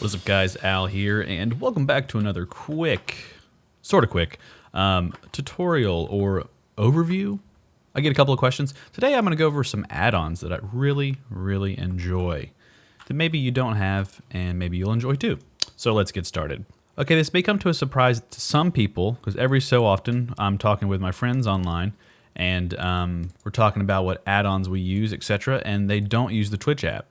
What's up guys, Al here, and welcome back to another sort of quick, tutorial or overview. I get a couple of questions. Today I'm going to go over some add-ons that I really enjoy, that maybe you don't have, and maybe you'll enjoy too. So let's get started. Okay, this may come to a surprise to some people, because every so often I'm talking with my friends online, and we're talking about what add-ons we use, etc., and they don't use the Twitch app.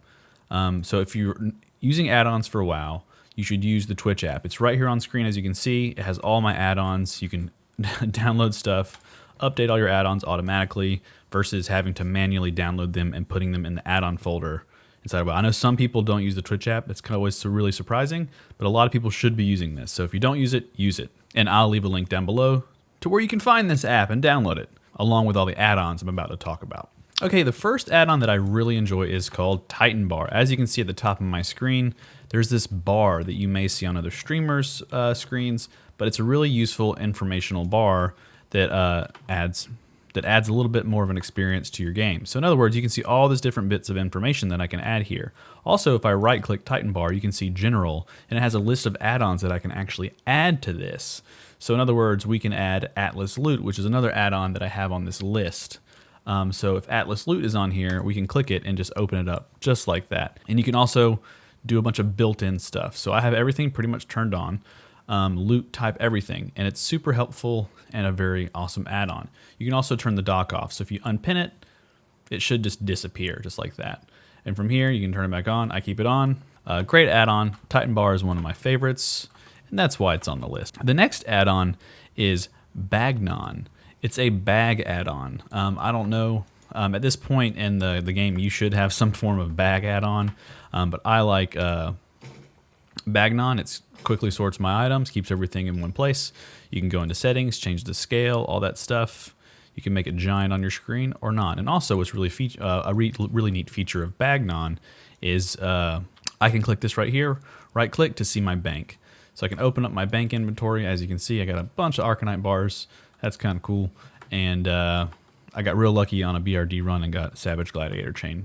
So if you're using add-ons for WoW, you should use the Twitch app. It's right here on screen, as you can see. It has all my add-ons. You can download stuff, update all your add-ons automatically versus having to manually download them and putting them in the add-on folder inside of WoW. I know some people don't use the Twitch app. It's kind of always really surprising, but a lot of people should be using this. So if you don't use it, use it. And I'll leave a link down below to where you can find this app and download it, along with all the add-ons I'm about to talk about. Okay, the first add-on that I really enjoy is called Titan Bar. As you can see at the top of my screen, there's this bar that you may see on other streamers' screens, but it's a really useful informational bar that adds a little bit more of an experience to your game. So in other words, you can see all these different bits of information that I can add here. Also, if I right-click Titan Bar, you can see General, and it has a list of add-ons that I can actually add to this. So in other words, we can add Atlasloot, which is another add-on that I have on this list. So if Atlasloot is on here, we can click it and just open it up just like that. And you can also do a bunch of built-in stuff. So I have everything pretty much turned on, loot type everything, and it's super helpful and a very awesome add-on. You can also turn the dock off. So if you unpin it, it should just disappear just like that. And from here, you can turn it back on. I keep it on. Great add-on. Titan Bar is one of my favorites, and that's why it's on the list. The next add-on is Bagnon. It's a bag add-on. I don't know. At this point in the game, you should have some form of bag add-on, but I like Bagnon. It quickly sorts my items, keeps everything in one place. You can go into settings, change the scale, all that stuff. You can make it giant on your screen or not. And also, what's really really neat feature of Bagnon is I can click this right here, right-click to see my bank. So I can open up my bank inventory. As you can see, I got a bunch of Arcanite bars. That's kind of cool. And I got real lucky on a BRD run and got Savage Gladiator chain,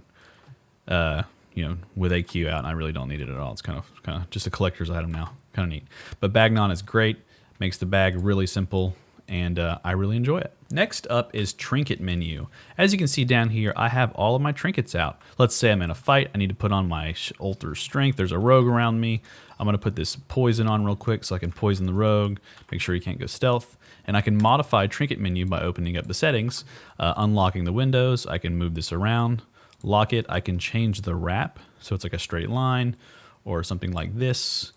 with AQ out, and I really don't need it at all. It's kind of just a collector's item now. Kind of neat. But Bagnon is great. Makes the bag really simple, and I really enjoy it. Next up is Trinket Menu. As you can see down here, I have all of my trinkets out. Let's say I'm in a fight. I need to put on my Alter Strength. There's a rogue around me. I'm going to put this poison on real quick so I can poison the rogue, make sure he can't go stealth. And I can modify Trinket Menu by opening up the settings, unlocking the windows. I can move this around, lock it. I can change the wrap so it's like a straight line or something like this.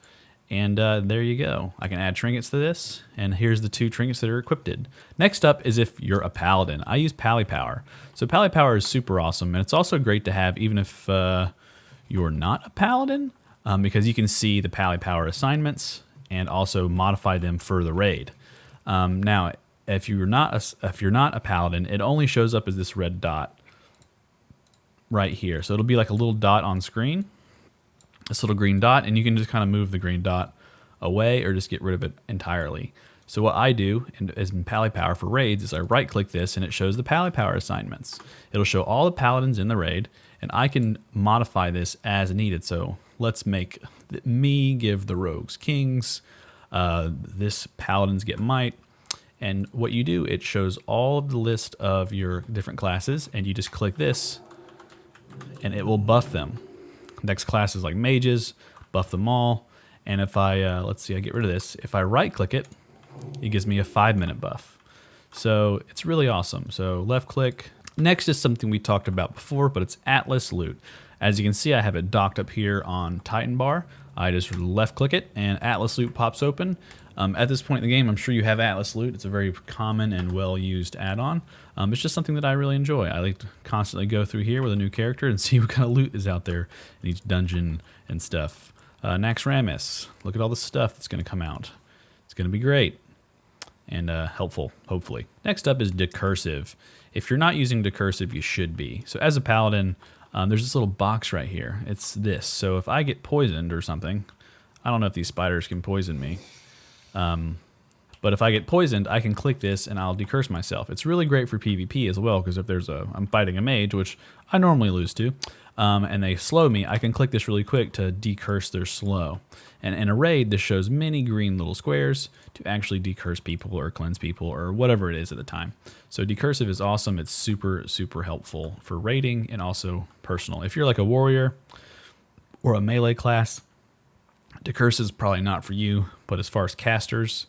And there you go. I can add trinkets to this, and here's the 2 trinkets that are equipped. Next up is if you're a paladin. I use PallyPower. So PallyPower is super awesome, and it's also great to have even if you're not a paladin, because you can see the PallyPower assignments and also modify them for the raid. Now, if you're not a paladin, it only shows up as this red dot right here. So it'll be like a little dot on screen. This little green dot, and you can just kind of move the green dot away or just get rid of it entirely. So what I do, as in PallyPower for raids, is I right-click this and it shows the PallyPower assignments. It'll show all the paladins in the raid, and I can modify this as needed. So let's make me give the rogues kings, this paladins get might, and what you do, it shows all of the list of your different classes, and you just click this, and it will buff them. Next class is like mages, buff them all. And if I, let's see, I get rid of this. If I right click it, it gives me a 5-minute buff. So it's really awesome. So left click. Next is something we talked about before, but it's Atlasloot. As you can see, I have it docked up here on Titan Bar. I just left click it and Atlasloot pops open. At this point in the game, I'm sure you have Atlasloot. It's a very common and well-used add-on. It's just something that I really enjoy. I like to constantly go through here with a new character and see what kind of loot is out there in each dungeon and stuff. Naxxramas, look at all the stuff that's going to come out. It's going to be great and helpful, hopefully. Next up is Decursive. If you're not using Decursive, you should be. So as a paladin, there's this little box right here. It's this. So if I get poisoned or something, I don't know if these spiders can poison me. But if I get poisoned, I can click this and I'll decurse myself. It's really great for PvP as well, because if I'm fighting a mage, which I normally lose to, and they slow me, I can click this really quick to decurse their slow. And in a raid, this shows many green little squares to actually decurse people or cleanse people or whatever it is at the time. So Decursive is awesome. It's super, super helpful for raiding and also personal. If you're like a warrior or a melee class, Decursive is probably not for you, but as far as casters,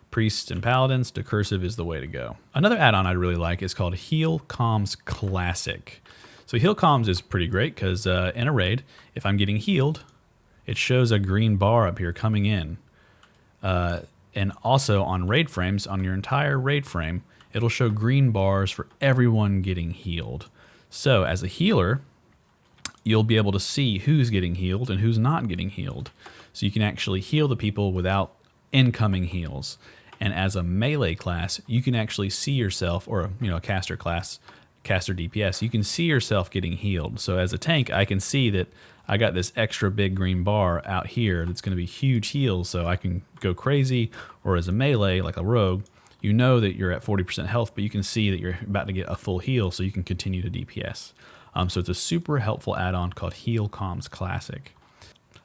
priests, and paladins, Decursive is the way to go. Another add-on I really like is called HealCommsClassic. So HealComms is pretty great because in a raid, if I'm getting healed, it shows a green bar up here coming in. And also on raid frames, on your entire raid frame, it'll show green bars for everyone getting healed. So as a healer, you'll be able to see who's getting healed and who's not getting healed. So you can actually heal the people without incoming heals. And as a melee class, you can actually see yourself, or a caster class, caster DPS, you can see yourself getting healed. So as a tank, I can see that I got this extra big green bar out here that's going to be huge heals, so I can go crazy. Or as a melee, like a rogue, you know that you're at 40% health, but you can see that you're about to get a full heal, so you can continue to DPS. So it's a super helpful add-on called HealCommsClassic.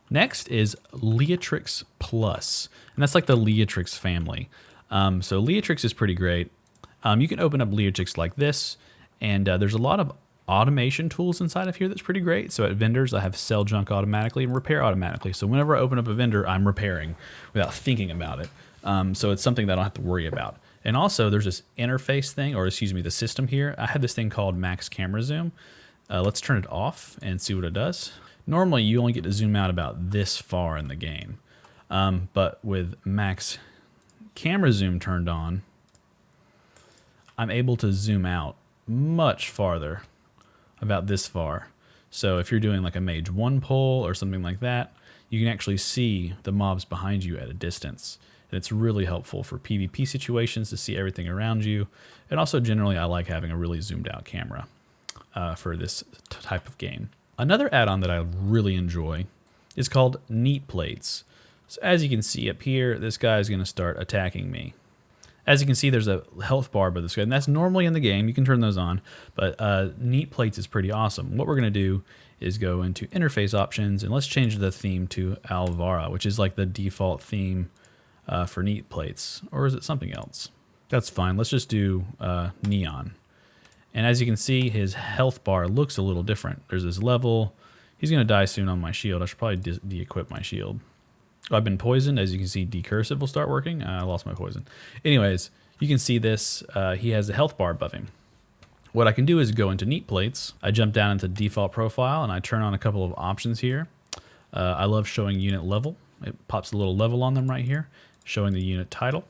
Next is LeatrixPlus, and that's like the Leatrix family. So Leatrix is pretty great. You can open up Leatrix like this, and there's a lot of automation tools inside of here that's pretty great. So at vendors, I have sell junk automatically and repair automatically. So whenever I open up a vendor, I'm repairing without thinking about it. So it's something that I don't have to worry about. And also there's this interface thing, or excuse me, the system here. I have this thing called max camera zoom. Let's turn it off and see what it does. Normally you only get to zoom out about this far in the game. But with max camera zoom turned on, I'm able to zoom out much farther, about this far. So if you're doing like a mage 1 pull or something like that, you can actually see the mobs behind you at a distance. And it's really helpful for PvP situations to see everything around you. And also generally I like having a really zoomed out camera for this type of game. Another add-on that I really enjoy is called NeatPlates. So as you can see up here, this guy is going to start attacking me. As you can see, there's a health bar by this guy, and that's normally in the game. You can turn those on, but NeatPlates is pretty awesome. What we're going to do is go into interface options, and let's change the theme to Alvara, which is like the default theme for NeatPlates. Or is it something else? That's fine. Let's just do Neon. And as you can see, his health bar looks a little different. There's this level. He's going to die soon on my shield. I should probably de-equip my shield. I've been poisoned. As you can see, Decursive will start working. I lost my poison. Anyways, you can see this. He has a health bar above him. What I can do is go into NeatPlates. I jump down into default profile and I turn on a couple of options here. I love showing unit level. It pops a little level on them right here, showing the unit title.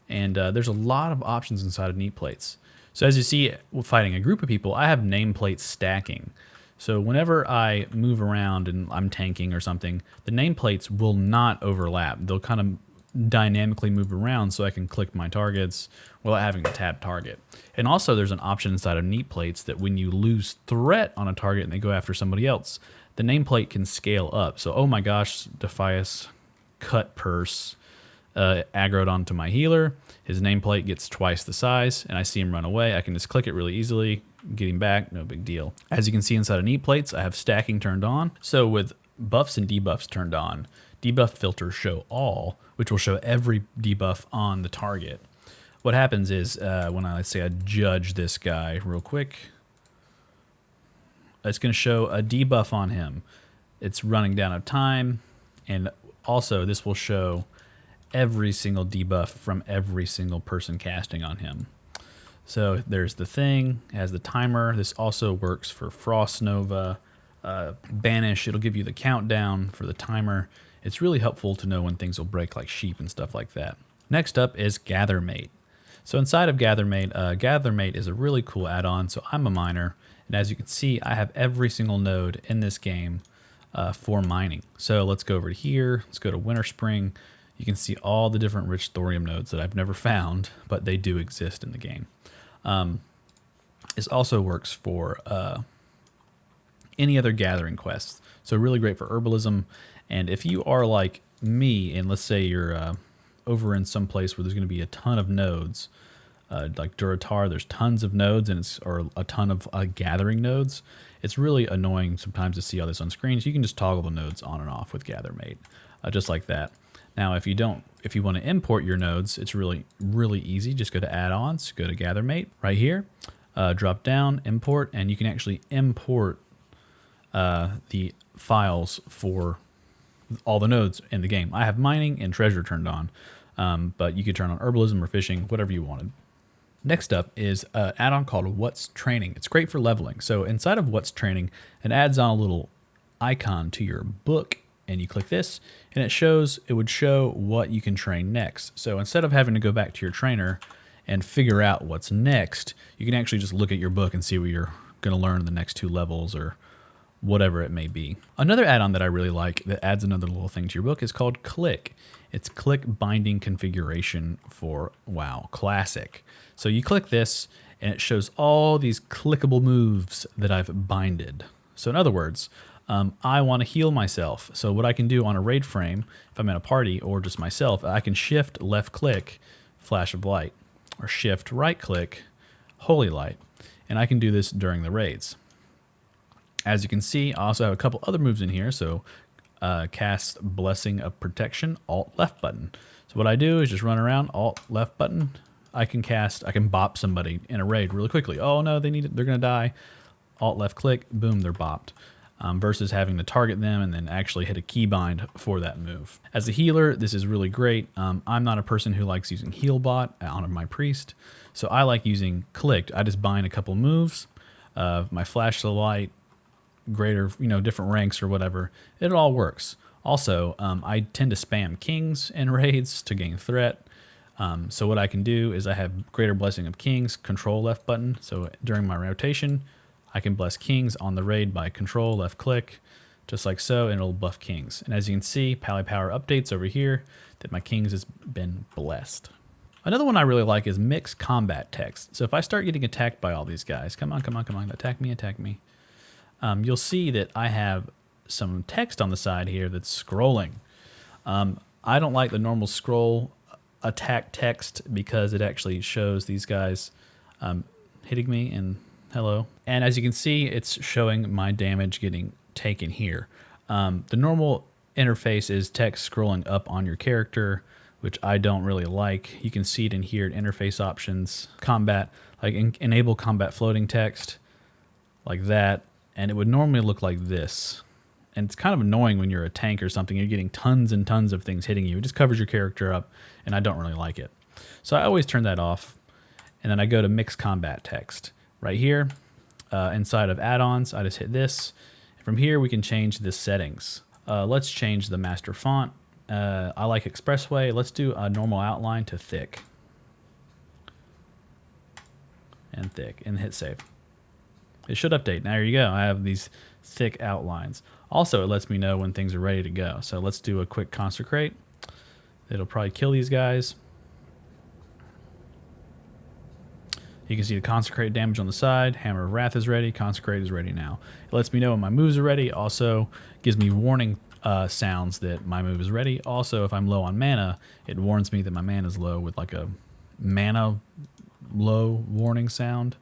And there's a lot of options inside of NeatPlates. So as you see, fighting a group of people, I have nameplate stacking. So whenever I move around and I'm tanking or something, the nameplates will not overlap. They'll kind of dynamically move around so I can click my targets without having to tab target. And also there's an option inside of NeatPlates that when you lose threat on a target and they go after somebody else, the nameplate can scale up. So, oh my gosh, Defias cut purse aggroed onto my healer. His nameplate gets twice the size and I see him run away. I can just click it really easily. Getting back, no big deal. As you can see inside of NeatPlates, I have stacking turned on. So with buffs and debuffs turned on, debuff filters show all, which will show every debuff on the target. What happens is when let's say I judge this guy real quick, it's going to show a debuff on him. It's running down of time, and also this will show every single debuff from every single person casting on him. So there's the thing, it has the timer. This also works for Frost Nova, Banish. It'll give you the countdown for the timer. It's really helpful to know when things will break like sheep and stuff like that. Next up is Gathermate. So inside of Gathermate, Gathermate is a really cool add-on. So I'm a miner, and as you can see, I have every single node in this game for mining. So let's go over to here. Let's go to Winter Spring. You can see all the different rich thorium nodes that I've never found, but they do exist in the game. This also works for any other gathering quests. So really great for herbalism. And if you are like me, and let's say you're over in some place where there's going to be a ton of nodes, like Duratar, there's tons of nodes or a ton of gathering nodes. It's really annoying sometimes to see all this on screen. So you can just toggle the nodes on and off with Gathermate, just like that. Now, if you want to import your nodes, it's really easy. Just go to Add-ons, go to Gathermate right here, drop down, import, and you can actually import the files for all the nodes in the game. I have mining and treasure turned on, but you could turn on herbalism or fishing, whatever you wanted. Next up is an add-on called What's Training. It's great for leveling. So inside of What's Training, it adds on a little icon to your book, and you click this, and it would show what you can train next. So instead of having to go back to your trainer and figure out what's next, you can actually just look at your book and see what you're going to learn in the next 2 levels or whatever it may be. Another add-on that I really like that adds another little thing to your book is called Clique. It's Clique binding configuration for WoW Classic. So you click this and it shows all these clickable moves that I've binded. So in other words, I want to heal myself. So what I can do on a raid frame, if I'm in a party or just myself, I can shift left click Flash of Light or shift right click Holy Light. And I can do this during the raids. As you can see, I also have a couple other moves in here. So cast Blessing of Protection, Alt left button. So what I do is just run around, Alt left button. I can bop somebody in a raid really quickly. Oh no, they're gonna die. Alt left click, boom, they're bopped. Versus having to target them and then actually hit a keybind for that move. As a healer, this is really great. I'm not a person who likes using HealBot on my priest, so I like using Clicked. I just bind a couple moves, my Flash of Light, greater, different ranks or whatever. It all works. Also, I tend to spam kings in raids to gain threat. So what I can do is I have Greater Blessing of Kings, Control left button. So during my rotation, I can bless kings on the raid by Control left click, just like so, and it'll buff kings. And as you can see, PallyPower updates over here that my kings has been blessed. Another one I really like is Mix Combat Text. So if I start getting attacked by all these guys, come on, attack me. You'll see that I have some text on the side here that's scrolling. I don't like the normal scroll attack text because it actually shows these guys hitting me and hello. And as you can see, it's showing my damage getting taken here. The normal interface is text scrolling up on your character, which I don't really like. You can see it in here in interface options, combat, like enable combat floating text, like that. And it would normally look like this. And it's kind of annoying when you're a tank or something, you're getting tons and tons of things hitting you. It just covers your character up, and I don't really like it. So I always turn that off, and then I go to Mix Combat Text. Right here, inside of add-ons, I just hit this. From here, we can change the settings. Let's change the master font. I like Expressway. Let's do a normal outline to thick. And thick, and hit save. It should update. Now, there you go. I have these thick outlines. Also, it lets me know when things are ready to go. So let's do a quick consecrate. It'll probably kill these guys. You can see the consecrate damage on the side. Hammer of Wrath is ready. Consecrate is ready now. It lets me know when my moves are ready. Also gives me warning sounds that my move is ready. Also, if I'm low on mana, it warns me that my mana is low with like a mana low warning sound.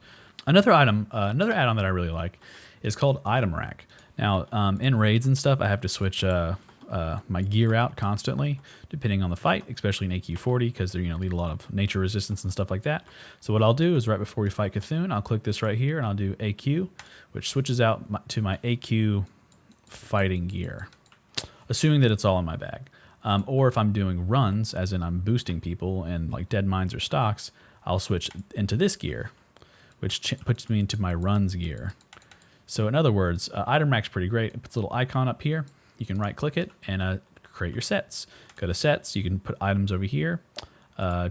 Another add-on that I really like is called ItemRack. Now, in raids and stuff, I have to switch my gear out constantly, depending on the fight, especially in AQ40, because they lead a lot of nature resistance and stuff like that. So what I'll do is right before we fight Cthulhu, I'll click this right here, and I'll do AQ, which switches out to my AQ fighting gear, assuming that it's all in my bag. Or if I'm doing runs, as in I'm boosting people and like dead mines or stocks, I'll switch into this gear, which puts me into my runs gear. So in other words, ItemRack's pretty great. It puts a little icon up here. You can right click it and create your sets. Go to sets, you can put items over here,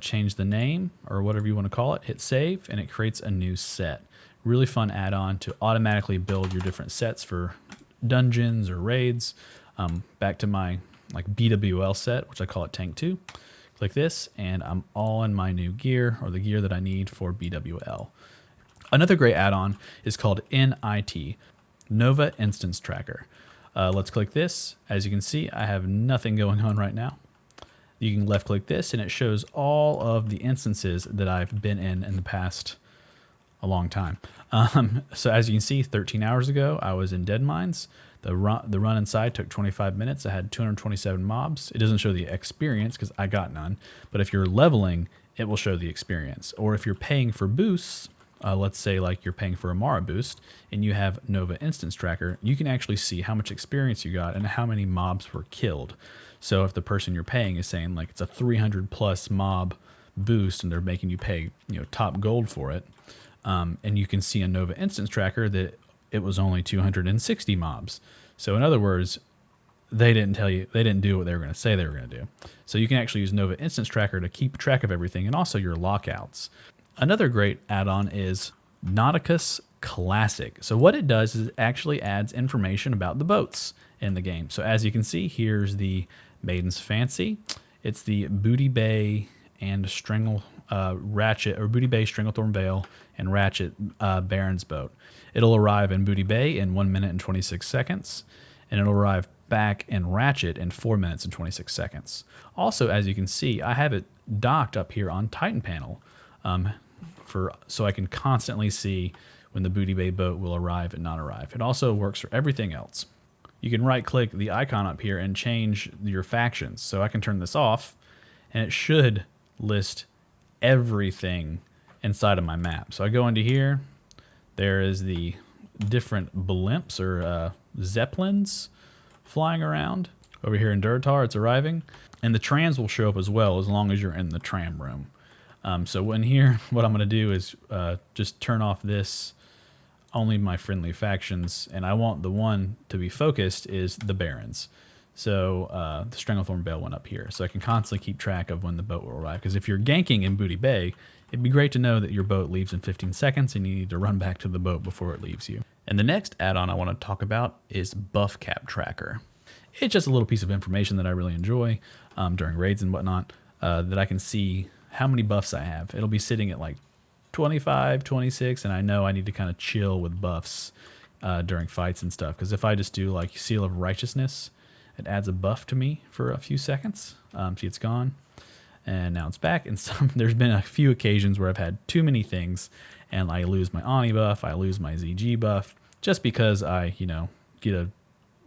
change the name or whatever you want to call it, hit save, and it creates a new set. Really fun add-on to automatically build your different sets for dungeons or raids. Back to my BWL set, which I call it Tank 2. Click this and I'm all in my new gear, or the gear that I need for BWL. Another great add-on is called NIT, Nova Instance Tracker. Let's click this. As you can see, I have nothing going on right now. You can left click this and it shows all of the instances that I've been in the past a long time. So as you can see, 13 hours ago, I was in Dead Mines. The run inside took 25 minutes. I had 227 mobs. It doesn't show the experience because I got none. But if you're leveling, it will show the experience. Or if you're paying for boosts, let's say like you're paying for a Mara boost and you have Nova Instance Tracker, you can actually see how much experience you got and how many mobs were killed. So if the person you're paying is saying like it's a 300 plus mob boost and they're making you pay, you know, top gold for it, and you can see a Nova Instance Tracker that it was only 260 mobs. So in other words, they didn't do what they were going to say they were going to do. So you can actually use Nova Instance Tracker to keep track of everything and also your lockouts. Another great add-on is NauticusClassic. So what it does is it actually adds information about the boats in the game. So as you can see, here's the Maiden's Fancy. It's the Booty Bay and Ratchet, or Booty Bay, Stranglethorn Vale, and Ratchet Baron's boat. It'll arrive in Booty Bay in 1 minute and 26 seconds, and it'll arrive back in Ratchet in 4 minutes and 26 seconds. Also, as you can see, I have it docked up here on Titan Panel, so I can constantly see when the Booty Bay boat will arrive and not arrive. It also works for everything else. You can right-click the icon up here and change your factions. So I can turn this off, and it should list everything inside of my map. So I go into here. There is the different blimps or zeppelins flying around. Over here in Durtar, it's arriving. And the trams will show up as well as long as you're in the tram room. So in here, what I'm going to do is just turn off this, only my friendly factions, and I want the one to be focused is the Barons. So the Stranglethorn Vale one up here. So I can constantly keep track of when the boat will arrive. Because if you're ganking in Booty Bay, it'd be great to know that your boat leaves in 15 seconds and you need to run back to the boat before it leaves you. And the next add-on I want to talk about is BuffcapTracker. It's just a little piece of information that I really enjoy during raids and whatnot, that I can see how many buffs I have. It'll be sitting at like 25, 26, and I know I need to kind of chill with buffs during fights and stuff. Because if I just do like Seal of Righteousness, it adds a buff to me for a few seconds. See, it's gone, and now it's back. And there's been a few occasions where I've had too many things, and I lose my Ani buff, I lose my ZG buff, just because I, get a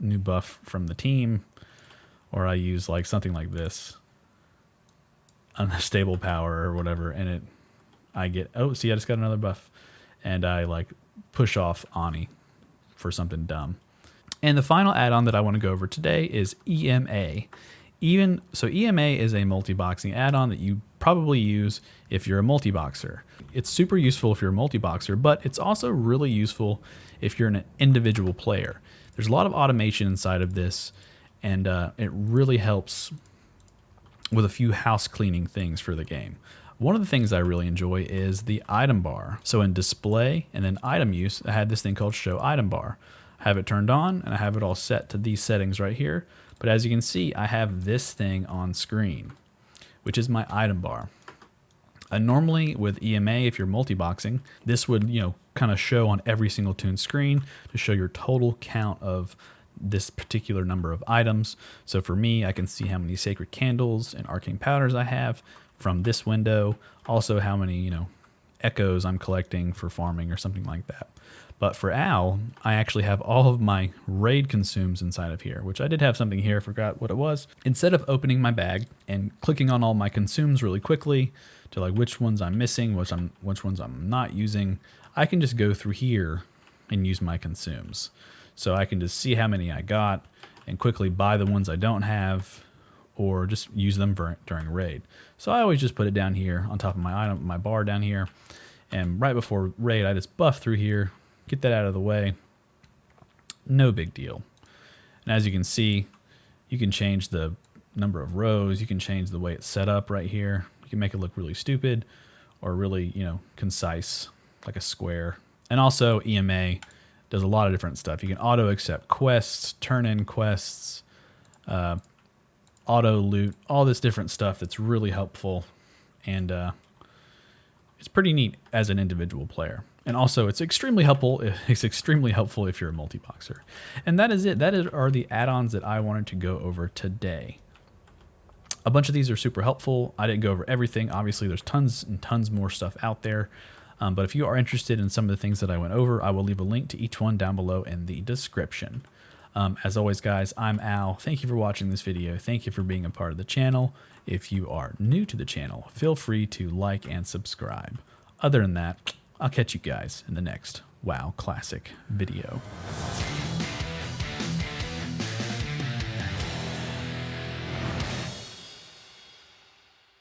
new buff from the team, or I use like something like this, unstable power or whatever, and I get, oh, see, I just got another buff, and I like push off Ani for something dumb. And the final add-on that I want to go over today is EMA. So EMA is a multiboxing add-on that you probably use if you're a multiboxer. It's super useful if you're a multiboxer, but it's also really useful if you're an individual player. There's a lot of automation inside of this, and it really helps with a few house cleaning things for the game. One of the things I really enjoy is the item bar. So in display and then item use, I had this thing called show item bar. I have it turned on and I have it all set to these settings right here. But as you can see, I have this thing on screen, which is my item bar. Normally with EMA, if you're multiboxing, this would, kind of show on every single toon screen to show your total count of this particular number of items. So for me, I can see how many sacred candles and arcane powders I have from this window. Also how many, echoes I'm collecting for farming or something like that. But for Al, I actually have all of my raid consumes inside of here, which I did have something here, I forgot what it was. Instead of opening my bag and clicking on all my consumes really quickly to like which ones I'm missing, which ones I'm not using, I can just go through here and use my consumes. So I can just see how many I got and quickly buy the ones I don't have, or just use them during a raid. So I always just put it down here on top of my bar down here, and right before raid I just buff through here, get that out of the way. No big deal. And as you can see, you can change the number of rows, you can change the way it's set up right here. You can make it look really stupid or really, concise, like a square. And also EMA does a lot of different stuff. You can auto accept quests, turn in quests, auto loot, all this different stuff that's really helpful, and it's pretty neat as an individual player. And also, it's extremely helpful. It's extremely helpful if you're a multi-boxer. And that is it. Are the add-ons that I wanted to go over today. A bunch of these are super helpful. I didn't go over everything. Obviously, there's tons and tons more stuff out there. But if you are interested in some of the things that I went over, I will leave a link to each one down below in the description. As always, guys, I'm Al. Thank you for watching this video. Thank you for being a part of the channel. If you are new to the channel, feel free to like and subscribe. Other than that, I'll catch you guys in the next WoW Classic video.